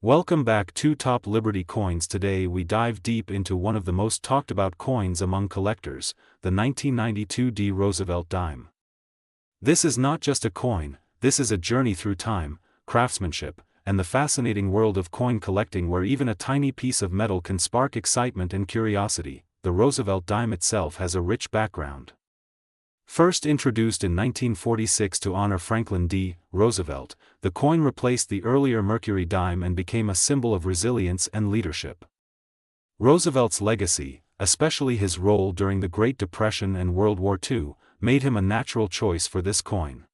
Welcome back to Top Liberty Coins. Today we dive deep into one of the most talked about coins among collectors, the 1992 D. Roosevelt dime. This is not just a coin, this is a journey through time, craftsmanship, and the fascinating world of coin collecting where even a tiny piece of metal can spark excitement and curiosity. The Roosevelt dime itself has a rich background. First introduced in 1946 to honor Franklin D. Roosevelt, the coin replaced the earlier Mercury dime and became a symbol of resilience and leadership. Roosevelt's legacy, especially his role during the Great Depression and World War II, made him a natural choice for this coin.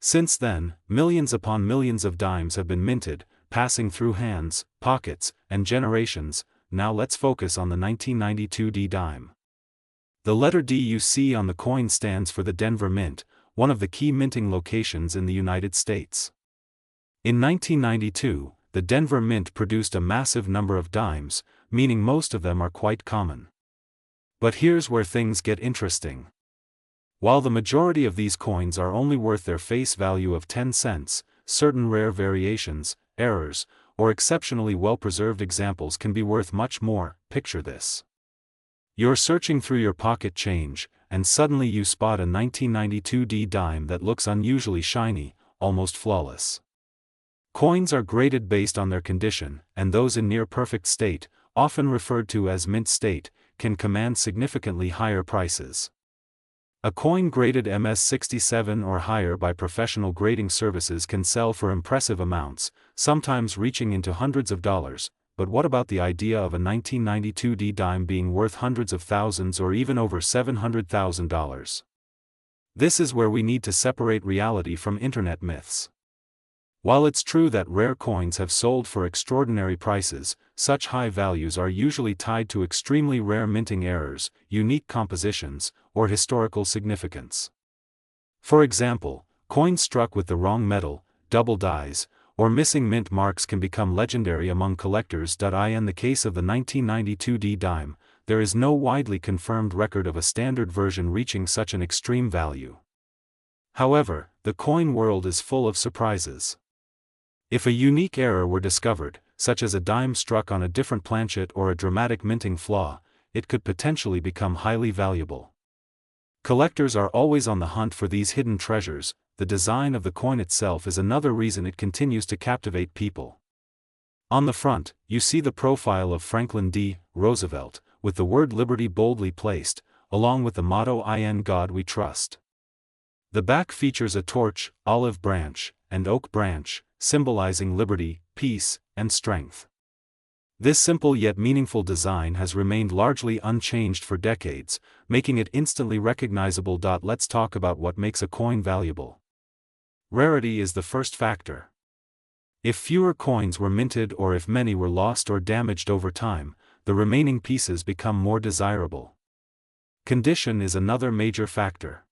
Since then, millions upon millions of dimes have been minted, passing through hands, pockets, and generations. Now let's focus on the 1992 D dime. The letter D you see on the coin stands for the Denver Mint, one of the key minting locations in the United States. In 1992, the Denver Mint produced a massive number of dimes, meaning most of them are quite common. But here's where things get interesting. While the majority of these coins are only worth their face value of 10 cents, certain rare variations, errors, or exceptionally well-preserved examples can be worth much more. Picture this. You're searching through your pocket change, and suddenly you spot a 1992 D dime that looks unusually shiny, almost flawless. Coins are graded based on their condition, and those in near-perfect state, often referred to as mint state, can command significantly higher prices. A coin graded MS-67 or higher by professional grading services can sell for impressive amounts, sometimes reaching into hundreds of dollars. But what about the idea of a 1992 D dime being worth hundreds of thousands or even over $700,000? This is where we need to separate reality from internet myths. While it's true that rare coins have sold for extraordinary prices, such high values are usually tied to extremely rare minting errors, unique compositions, or historical significance. For example, coins struck with the wrong metal, double dies, or missing mint marks can become legendary among collectors. In the case of the 1992 D dime, there is no widely confirmed record of a standard version reaching such an extreme value. However, the coin world is full of surprises. If a unique error were discovered, such as a dime struck on a different planchet or a dramatic minting flaw, it could potentially become highly valuable. Collectors are always on the hunt for these hidden treasures. The design of the coin itself is another reason it continues to captivate people. On the front, you see the profile of Franklin D. Roosevelt, with the word Liberty boldly placed, along with the motto "In God We Trust." The back features a torch, olive branch, and oak branch, symbolizing liberty, peace, and strength. This simple yet meaningful design has remained largely unchanged for decades, making it instantly recognizable. Let's talk about what makes a coin valuable. Rarity is the first factor. If fewer coins were minted or if many were lost or damaged over time, the remaining pieces become more desirable. Condition is another major factor.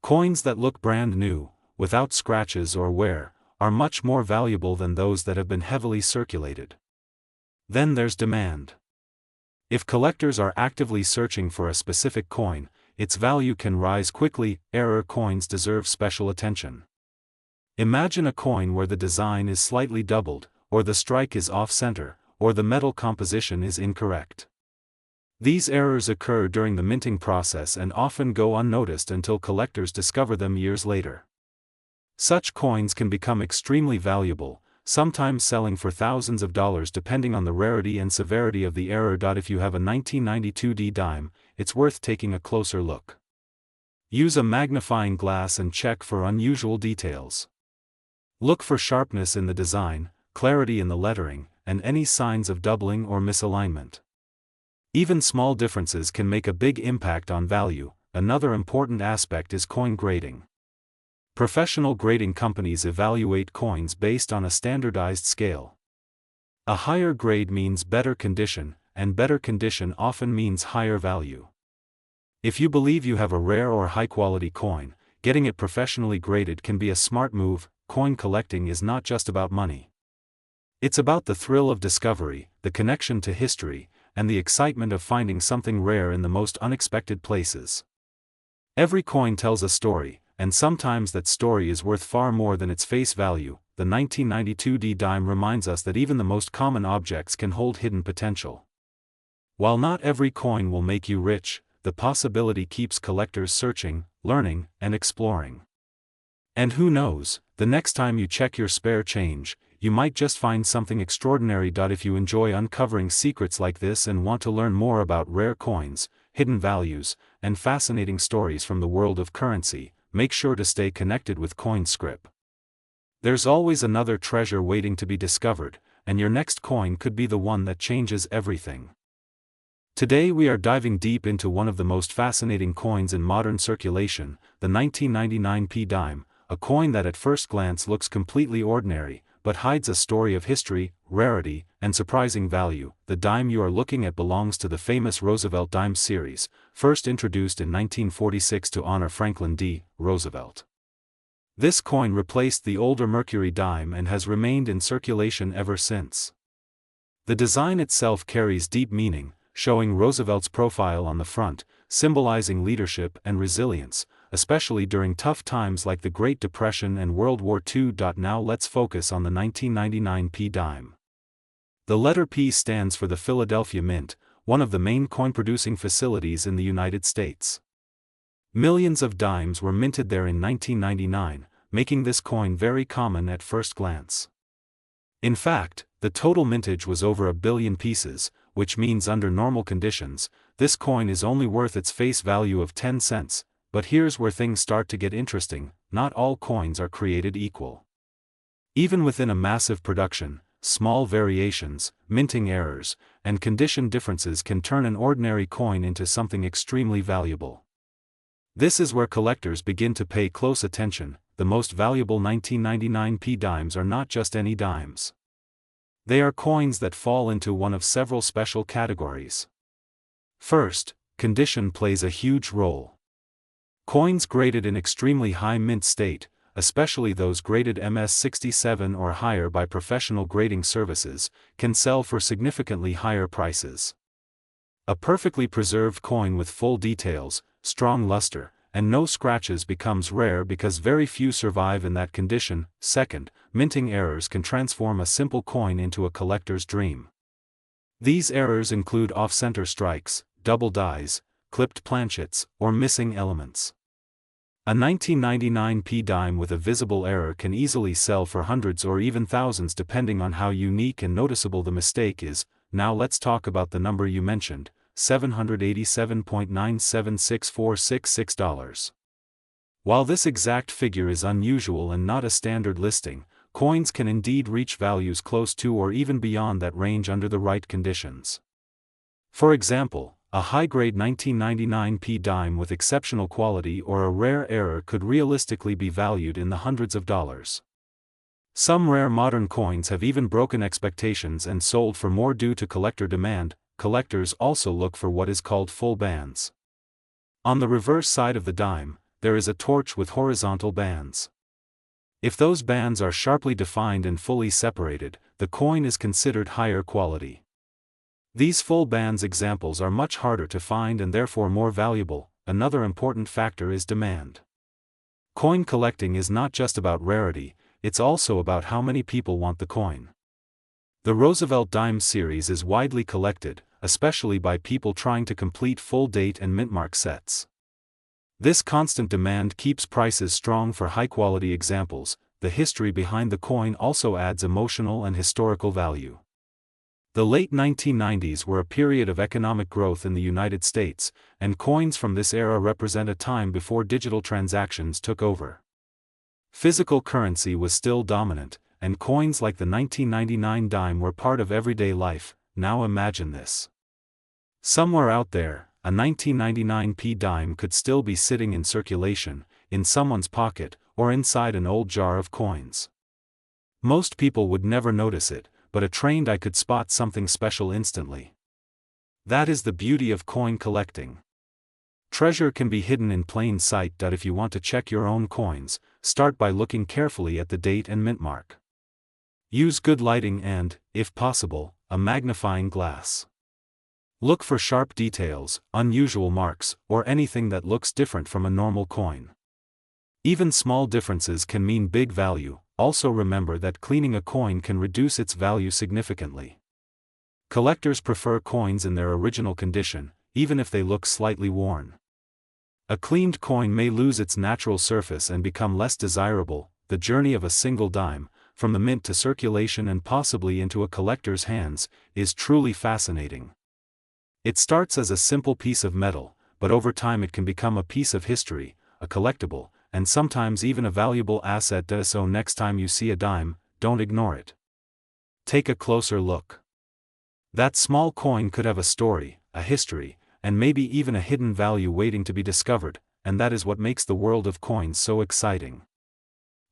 Coins that look brand new, without scratches or wear, are much more valuable than those that have been heavily circulated. Then there's demand. If collectors are actively searching for a specific coin, its value can rise quickly. Error coins deserve special attention. Imagine a coin where the design is slightly doubled, or the strike is off-center, or the metal composition is incorrect. These errors occur during the minting process and often go unnoticed until collectors discover them years later. Such coins can become extremely valuable, sometimes selling for thousands of dollars depending on the rarity and severity of the error. If you have a 1992 D dime, it's worth taking a closer look. Use a magnifying glass and check for unusual details. Look for sharpness in the design, clarity in the lettering, and any signs of doubling or misalignment. Even small differences can make a big impact on value. Another important aspect is coin grading. Professional grading companies evaluate coins based on a standardized scale. A higher grade means better condition, and better condition often means higher value. If you believe you have a rare or high-quality coin, getting it professionally graded can be a smart move. Coin collecting is not just about money. It's about the thrill of discovery, the connection to history, and the excitement of finding something rare in the most unexpected places. Every coin tells a story, and sometimes that story is worth far more than its face value. The 1992 D dime reminds us that even the most common objects can hold hidden potential. While not every coin will make you rich, the possibility keeps collectors searching, learning, and exploring. And who knows, the next time you check your spare change, you might just find something extraordinary. If you enjoy uncovering secrets like this and want to learn more about rare coins, hidden values, and fascinating stories from the world of currency, make sure to stay connected with CoinScript. There's always another treasure waiting to be discovered, and your next coin could be the one that changes everything. Today we are diving deep into one of the most fascinating coins in modern circulation, the 1999 P dime, a coin that at first glance looks completely ordinary, but hides a story of history, rarity, and surprising value. The dime you are looking at belongs to the famous Roosevelt dime series, first introduced in 1946 to honor Franklin D. Roosevelt. This coin replaced the older Mercury dime and has remained in circulation ever since. The design itself carries deep meaning, showing Roosevelt's profile on the front, symbolizing leadership and resilience, especially during tough times like the Great Depression and World War II. Now let's focus on the 1999 P dime. The letter P stands for the Philadelphia Mint, one of the main coin-producing facilities in the United States. Millions of dimes were minted there in 1999, making this coin very common at first glance. In fact, the total mintage was over 1 billion pieces, which means under normal conditions, this coin is only worth its face value of 10 cents, but here's where things start to get interesting: not all coins are created equal. Even within a massive production, small variations, minting errors, and condition differences can turn an ordinary coin into something extremely valuable. This is where collectors begin to pay close attention. The most valuable 1999 P dimes are not just any dimes. They are coins that fall into one of several special categories. First, condition plays a huge role. Coins graded in extremely high mint state, especially those graded MS67 or higher by professional grading services, can sell for significantly higher prices. A perfectly preserved coin with full details, strong luster, and no scratches becomes rare because very few survive in that condition. Second, minting errors can transform a simple coin into a collector's dream. These errors include off-center strikes, double dies, clipped planchets, or missing elements. A 1999 P dime with a visible error can easily sell for hundreds or even thousands depending on how unique and noticeable the mistake is. Now let's talk about the number you mentioned, $787.9764666. While this exact figure is unusual and not a standard listing, coins can indeed reach values close to or even beyond that range under the right conditions. For example, a high-grade 1999 P dime with exceptional quality or a rare error could realistically be valued in the hundreds of dollars. Some rare modern coins have even broken expectations and sold for more due to collector demand. Collectors also look for what is called full bands. On the reverse side of the dime, there is a torch with horizontal bands. If those bands are sharply defined and fully separated, the coin is considered higher quality. These full bands examples are much harder to find and therefore more valuable. Another important factor is demand. Coin collecting is not just about rarity, it's also about how many people want the coin. The Roosevelt dime series is widely collected, especially by people trying to complete full date and mintmark sets. This constant demand keeps prices strong for high-quality examples. The history behind the coin also adds emotional and historical value. The late 1990s were a period of economic growth in the United States, and coins from this era represent a time before digital transactions took over. Physical currency was still dominant, and coins like the 1999 dime were part of everyday life. Now imagine this. Somewhere out there, a 1999 P dime could still be sitting in circulation, in someone's pocket, or inside an old jar of coins. Most people would never notice it, but a trained eye could spot something special instantly. That is the beauty of coin collecting. Treasure can be hidden in plain sight. If you want to check your own coins, start by looking carefully at the date and mint mark. Use good lighting and, if possible, a magnifying glass. Look for sharp details, unusual marks, or anything that looks different from a normal coin. Even small differences can mean big value. Also remember that cleaning a coin can reduce its value significantly. Collectors prefer coins in their original condition, even if they look slightly worn. A cleaned coin may lose its natural surface and become less desirable. The journey of a single dime, from the mint to circulation and possibly into a collector's hands, is truly fascinating. It starts as a simple piece of metal, but over time it can become a piece of history, a collectible, and sometimes even a valuable asset. So next time you see a dime, don't ignore it. Take a closer look. That small coin could have a story, a history, and maybe even a hidden value waiting to be discovered, and that is what makes the world of coins so exciting.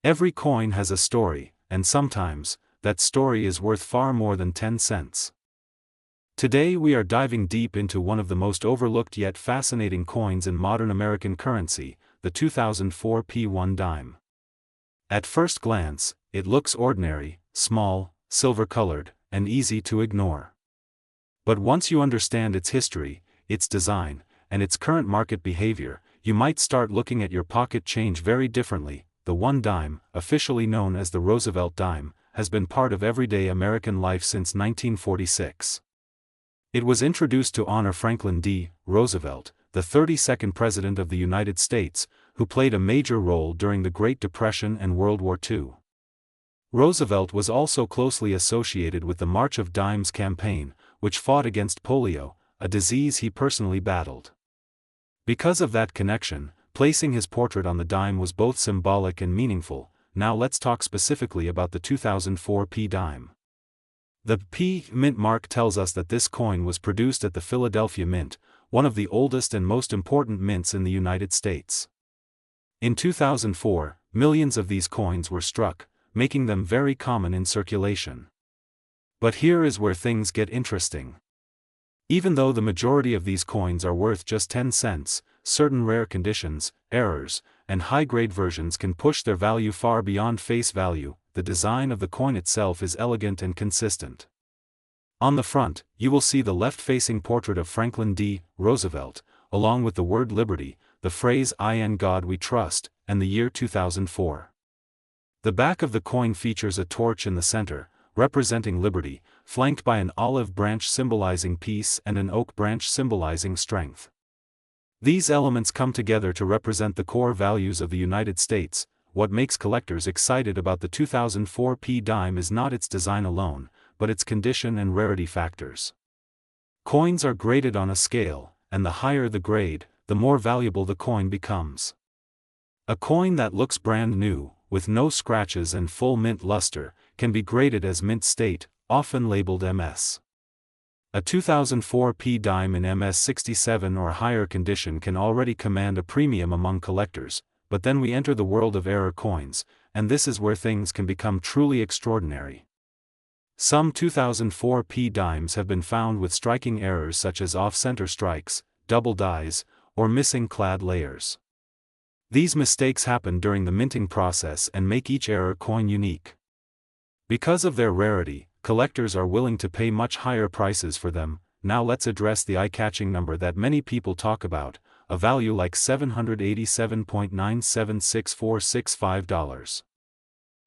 Every coin has a story, and sometimes, that story is worth far more than 10 cents. Today we are diving deep into one of the most overlooked yet fascinating coins in modern American currency, the 2004 P1 dime. At first glance, it looks ordinary, small, silver-colored, and easy to ignore. But once you understand its history, its design, and its current market behavior, you might start looking at your pocket change very differently. The one dime, officially known as the Roosevelt dime, has been part of everyday American life since 1946. It was introduced to honor Franklin D. Roosevelt, the 32nd President of the United States, who played a major role during the Great Depression and World War II. Roosevelt was also closely associated with the March of Dimes campaign, which fought against polio, a disease he personally battled. Because of that connection, placing his portrait on the dime was both symbolic and meaningful. Now let's talk specifically about the 2004 P dime. The P mint mark tells us that this coin was produced at the Philadelphia Mint, one of the oldest and most important mints in the United States. In 2004, millions of these coins were struck, making them very common in circulation. But here is where things get interesting. Even though the majority of these coins are worth just 10 cents, certain rare conditions, errors, and high-grade versions can push their value far beyond face value. The design of the coin itself is elegant and consistent. On the front, you will see the left-facing portrait of Franklin D. Roosevelt, along with the word liberty, the phrase "In God We Trust," and the year 2004. The back of the coin features a torch in the center, representing liberty, flanked by an olive branch symbolizing peace and an oak branch symbolizing strength. These elements come together to represent the core values of the United States. What makes collectors excited about the 2004 P dime is not its design alone, but its condition and rarity factors. Coins are graded on a scale, and the higher the grade, the more valuable the coin becomes. A coin that looks brand new, with no scratches and full mint luster, can be graded as mint state, often labeled MS. A 2004 P dime in MS 67 or higher condition can already command a premium among collectors, but then we enter the world of error coins, and this is where things can become truly extraordinary. Some 2004 P dimes have been found with striking errors such as off-center strikes, double dies, or missing clad layers. These mistakes happen during the minting process and make each error coin unique. Because of their rarity, collectors are willing to pay much higher prices for them. Now let's address the eye-catching number that many people talk about, a value like $787.9764665.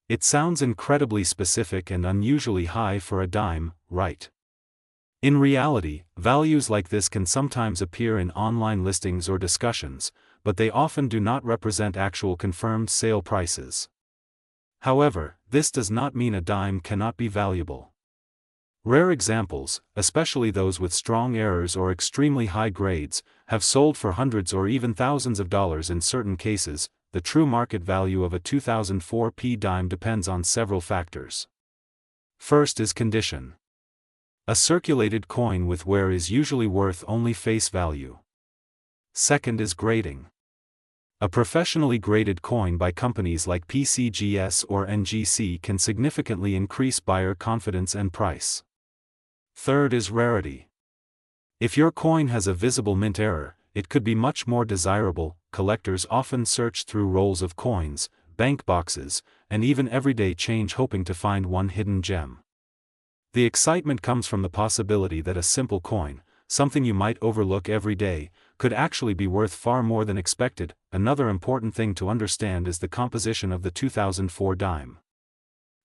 It sounds incredibly specific and unusually high for a dime, right? In reality, values like this can sometimes appear in online listings or discussions, but they often do not represent actual confirmed sale prices. However, this does not mean a dime cannot be valuable. Rare examples, especially those with strong errors or extremely high grades, have sold for hundreds or even thousands of dollars in certain cases. The true market value of a 2004 P dime depends on several factors. First is condition. A circulated coin with wear is usually worth only face value. Second is grading. A professionally graded coin by companies like PCGS or NGC can significantly increase buyer confidence and price. Third is rarity. If your coin has a visible mint error, it could be much more desirable. Collectors often search through rolls of coins, bank boxes, and even everyday change hoping to find one hidden gem. The excitement comes from the possibility that a simple coin, something you might overlook every day, could actually be worth far more than expected. Another important thing to understand is the composition of the 2004 dime.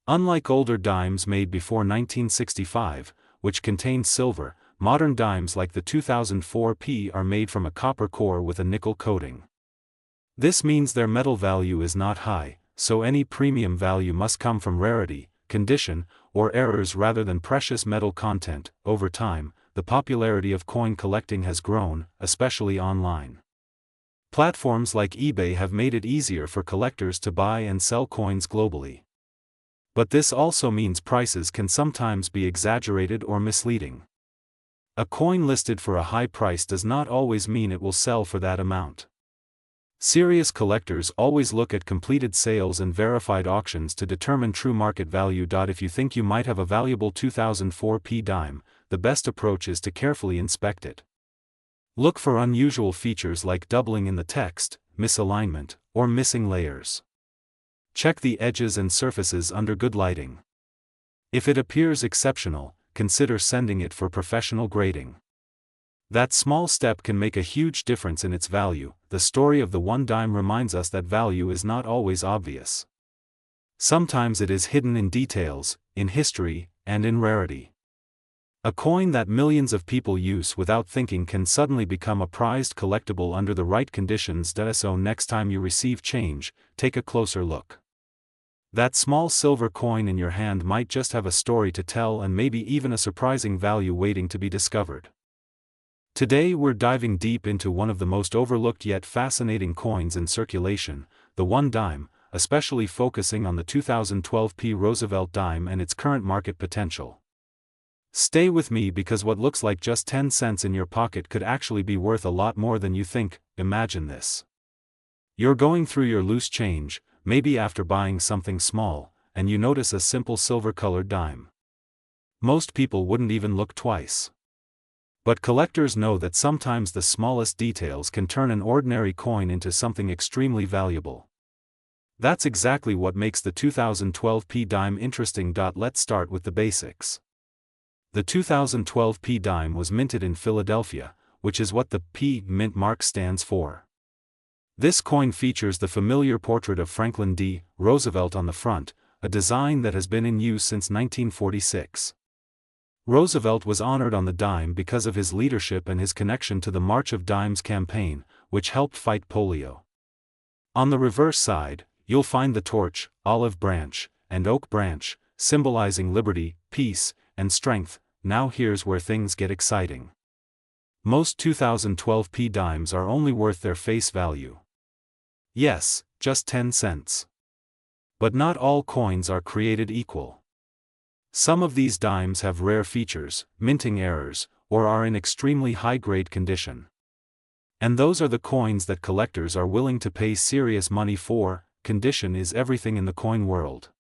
Unlike older dimes made before 1965, which contained silver, modern dimes like the 2004 P are made from a copper core with a nickel coating. This means their metal value is not high, so any premium value must come from rarity, condition, or errors rather than precious metal content. Over time, the popularity of coin collecting has grown, especially online. Platforms like eBay have made it easier for collectors to buy and sell coins globally. But this also means prices can sometimes be exaggerated or misleading. A coin listed for a high price does not always mean it will sell for that amount. Serious collectors always look at completed sales and verified auctions to determine true market value. If you think you might have a valuable 2004 P dime, the best approach is to carefully inspect it. Look for unusual features like doubling in the text, misalignment, or missing layers. Check the edges and surfaces under good lighting. If it appears exceptional, consider sending it for professional grading. That small step can make a huge difference in its value. The story of the one dime reminds us that value is not always obvious. Sometimes it is hidden in details, in history, and in rarity. A coin that millions of people use without thinking can suddenly become a prized collectible under the right conditions. So next time you receive change, take a closer look. That small silver coin in your hand might just have a story to tell and maybe even a surprising value waiting to be discovered. Today we're diving deep into one of the most overlooked yet fascinating coins in circulation, the one dime, especially focusing on the 2012 P Roosevelt dime and its current market potential. Stay with me because what looks like just 10 cents in your pocket could actually be worth a lot more than you think. Imagine this. You're going through your loose change, maybe after buying something small, and you notice a simple silver-colored dime. Most people wouldn't even look twice. But collectors know that sometimes the smallest details can turn an ordinary coin into something extremely valuable. That's exactly what makes the 2012 P dime interesting. Let's start with the basics. The 2012 P dime was minted in Philadelphia, which is what the P mint mark stands for. This coin features the familiar portrait of Franklin D. Roosevelt on the front, a design that has been in use since 1946. Roosevelt was honored on the dime because of his leadership and his connection to the March of Dimes campaign, which helped fight polio. On the reverse side, you'll find the torch, olive branch, and oak branch, symbolizing liberty, peace, and strength. Now here's where things get exciting. Most 2012 P dimes are only worth their face value. Yes, just 10 cents. But not all coins are created equal. Some of these dimes have rare features, minting errors, or are in extremely high-grade condition. And those are the coins that collectors are willing to pay serious money for. Condition is everything in the coin world.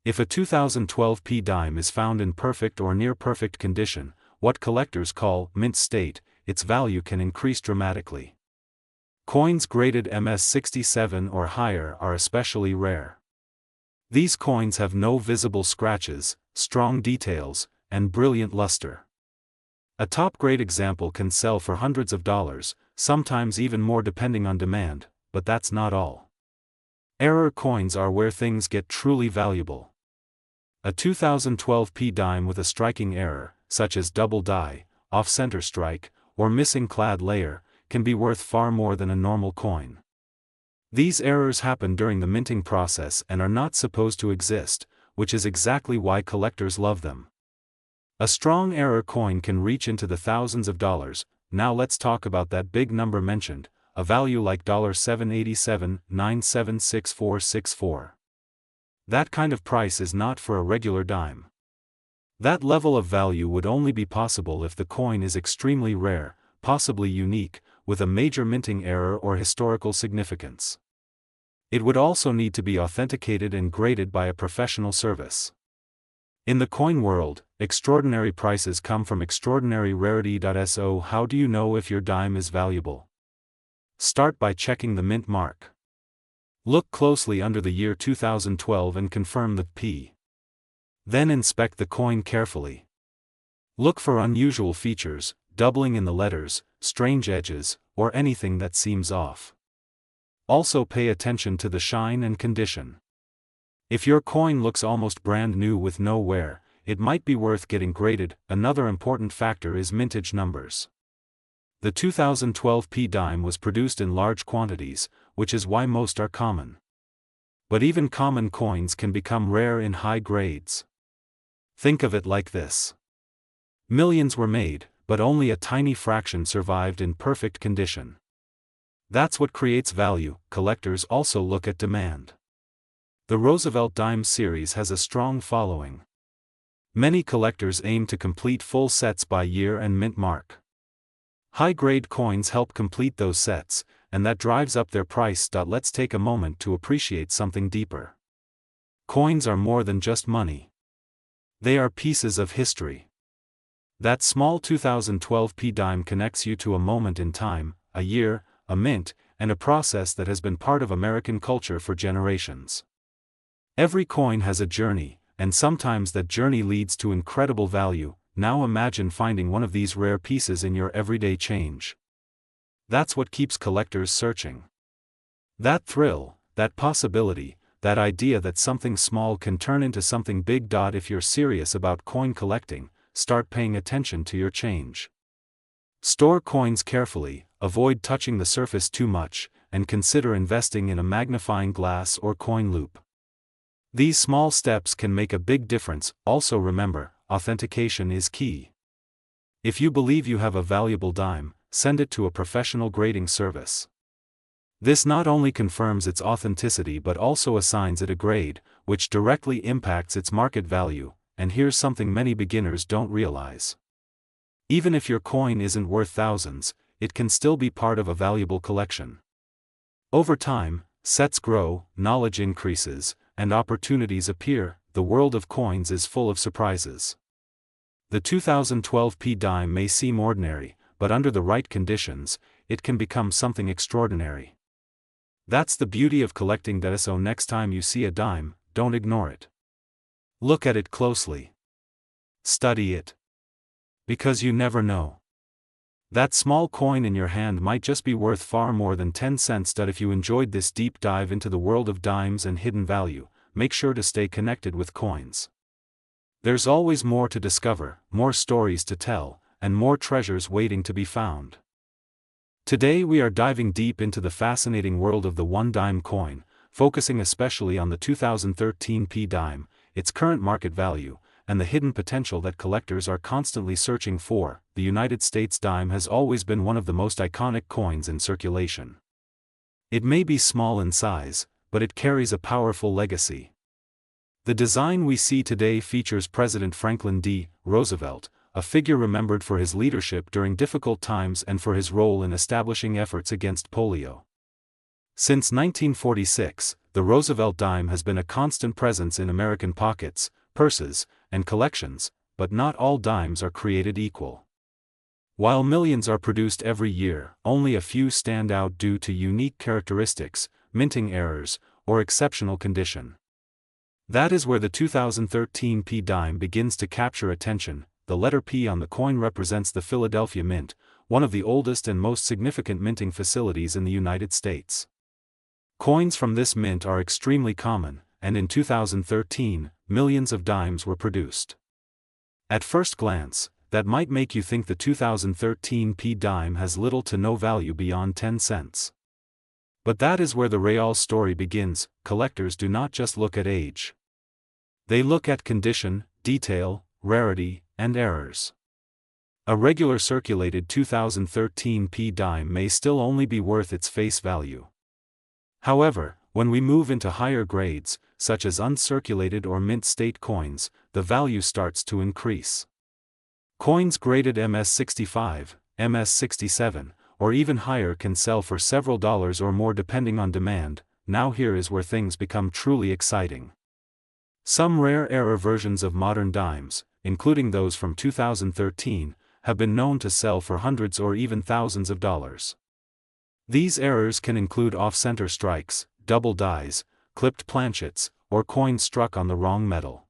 If a 2012 P dime is found in perfect or near-perfect condition, what collectors call mint state, its value can increase dramatically. Coins graded MS67 or higher are especially rare. These coins have no visible scratches, strong details, and brilliant luster. A top-grade example can sell for hundreds of dollars, sometimes even more depending on demand, but that's not all. Error coins are where things get truly valuable. A 2012 P dime with a striking error, such as double die, off-center strike, or missing clad layer, can be worth far more than a normal coin. These errors happen during the minting process and are not supposed to exist, which is exactly why collectors love them. A strong error coin can reach into the thousands of dollars. Now let's talk about that big number mentioned, a value like $787.976464. That kind of price is not for a regular dime. That level of value would only be possible if the coin is extremely rare, possibly unique, with a major minting error or historical significance. It would also need to be authenticated and graded by a professional service. In the coin world, extraordinary prices come from extraordinary rarity. So how do you know if your dime is valuable? Start by checking the mint mark. Look closely under the year 2012 and confirm the P. Then inspect the coin carefully. Look for unusual features, doubling in the letters, strange edges, or anything that seems off. Also pay attention to the shine and condition. If your coin looks almost brand new with no wear, it might be worth getting graded. Another important factor is mintage numbers. The 2012 P dime was produced in large quantities, which is why most are common. But even common coins can become rare in high grades. Think of it like this. Millions were made, but only a tiny fraction survived in perfect condition. That's what creates value. Collectors also look at demand. The Roosevelt dime series has a strong following. Many collectors aim to complete full sets by year and mint mark. High-grade coins help complete those sets, and that drives up their price. Let's take a moment to appreciate something deeper. Coins are more than just money. They are pieces of history. That small 2012 P dime connects you to a moment in time, a year, a mint, and a process that has been part of American culture for generations. Every coin has a journey, and sometimes that journey leads to incredible value. Now imagine finding one of these rare pieces in your everyday change. That's what keeps collectors searching. That thrill, that possibility, that idea that something small can turn into something big. If you're serious about coin collecting, start paying attention to your change. Store coins carefully, avoid touching the surface too much, and consider investing in a magnifying glass or coin loop. These small steps can make a big difference. Also remember, authentication is key. If you believe you have a valuable dime, send it to a professional grading service. This not only confirms its authenticity but also assigns it a grade, which directly impacts its market value. And here's something many beginners don't realize. Even if your coin isn't worth thousands, it can still be part of a valuable collection. Over time, sets grow, knowledge increases, and opportunities appear. The world of coins is full of surprises. The 2012 P dime may seem ordinary, but under the right conditions, it can become something extraordinary. That's the beauty of collecting. So next time you see a dime, don't ignore it. Look at it closely. Study it. Because you never know. That small coin in your hand might just be worth far more than 10 cents. If you enjoyed this deep dive into the world of dimes and hidden value, make sure to stay connected with coins. There's always more to discover, more stories to tell, and more treasures waiting to be found. Today we are diving deep into the fascinating world of the one-dime coin, focusing especially on the 2013 P dime, its current market value, and the hidden potential that collectors are constantly searching for. The United States dime has always been one of the most iconic coins in circulation. It may be small in size, but it carries a powerful legacy. The design we see today features President Franklin D. Roosevelt, a figure remembered for his leadership during difficult times and for his role in establishing efforts against polio. Since 1946, the Roosevelt dime has been a constant presence in American pockets, purses, and collections, but not all dimes are created equal. While millions are produced every year, only a few stand out due to unique characteristics, minting errors, or exceptional condition. That is where the 2013 P dime begins to capture attention. The letter P on the coin represents the Philadelphia Mint, one of the oldest and most significant minting facilities in the United States. Coins from this mint are extremely common, and in 2013, millions of dimes were produced. At first glance, that might make you think the 2013 P dime has little to no value beyond 10 cents. But that is where the real story begins. Collectors do not just look at age. They look at condition, detail, rarity, and errors. A regular circulated 2013 P dime may still only be worth its face value. However, when we move into higher grades, such as uncirculated or mint state coins, the value starts to increase. Coins graded MS65, MS67, or even higher can sell for several dollars or more depending on demand. Now here is where things become truly exciting. Some rare error versions of modern dimes, including those from 2013, have been known to sell for hundreds or even thousands of dollars. These errors can include off-center strikes, double dies, clipped planchets, or coins struck on the wrong metal.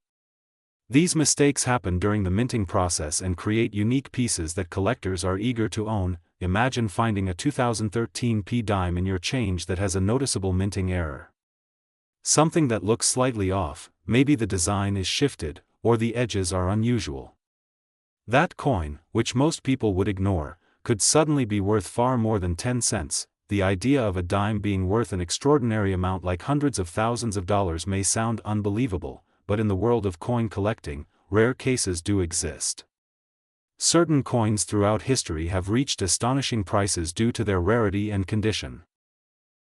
These mistakes happen during the minting process and create unique pieces that collectors are eager to own. Imagine finding a 2013 P dime in your change that has a noticeable minting error. Something that looks slightly off, maybe the design is shifted, or the edges are unusual. That coin, which most people would ignore, could suddenly be worth far more than 10 cents. The idea of a dime being worth an extraordinary amount like hundreds of thousands of dollars may sound unbelievable, but in the world of coin collecting, rare cases do exist. Certain coins throughout history have reached astonishing prices due to their rarity and condition.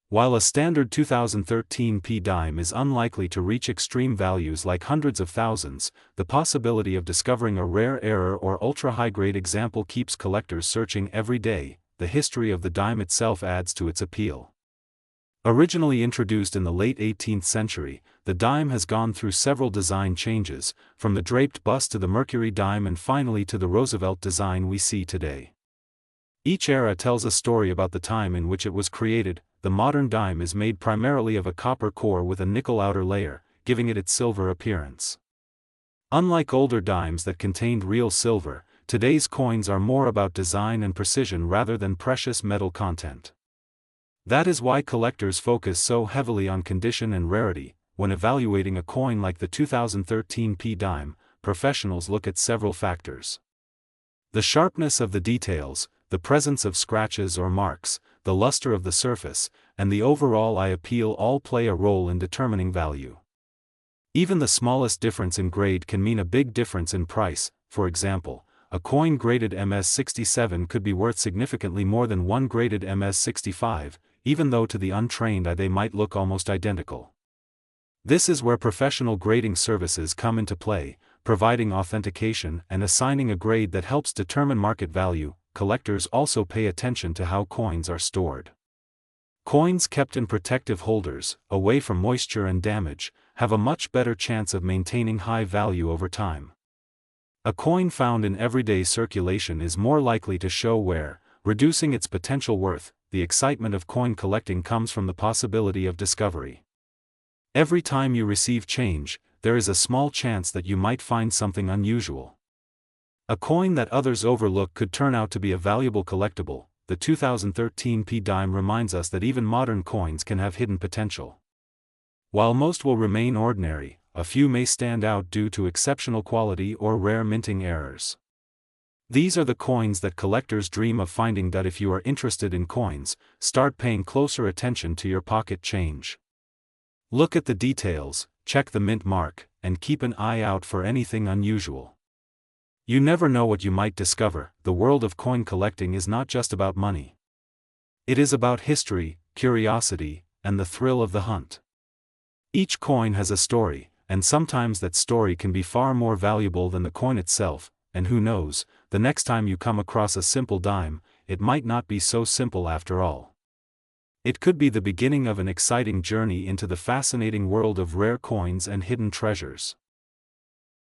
While a standard 2013 P dime is unlikely to reach extreme values like hundreds of thousands, the possibility of discovering a rare error or ultra-high-grade example keeps collectors searching every day. The history of the dime itself adds to its appeal. Originally introduced in the late 18th century, the dime has gone through several design changes, from the draped bust to the Mercury dime and finally to the Roosevelt design we see today. Each era tells a story about the time in which it was created. The modern dime is made primarily of a copper core with a nickel outer layer, giving it its silver appearance. Unlike older dimes that contained real silver, today's coins are more about design and precision rather than precious metal content. That is why collectors focus so heavily on condition and rarity. When evaluating a coin like the 2013 P dime, professionals look at several factors. The sharpness of the details, the presence of scratches or marks, the luster of the surface, and the overall eye appeal all play a role in determining value. Even the smallest difference in grade can mean a big difference in price. For example, a coin graded MS67 could be worth significantly more than one graded MS65, even though to the untrained eye they might look almost identical. This is where professional grading services come into play, providing authentication and assigning a grade that helps determine market value. Collectors also pay attention to how coins are stored. Coins kept in protective holders, away from moisture and damage, have a much better chance of maintaining high value over time. A coin found in everyday circulation is more likely to show wear, reducing its potential worth. The excitement of coin collecting comes from the possibility of discovery. Every time you receive change, there is a small chance that you might find something unusual. A coin that others overlook could turn out to be a valuable collectible. The 2013 P dime reminds us that even modern coins can have hidden potential. While most will remain ordinary, a few may stand out due to exceptional quality or rare minting errors. These are the coins that collectors dream of finding. If you are interested in coins, start paying closer attention to your pocket change. Look at the details, check the mint mark, and keep an eye out for anything unusual. You never know what you might discover. The world of coin collecting is not just about money. It is about history, curiosity, and the thrill of the hunt. Each coin has a story, and sometimes that story can be far more valuable than the coin itself. And who knows, the next time you come across a simple dime, it might not be so simple after all. It could be the beginning of an exciting journey into the fascinating world of rare coins and hidden treasures.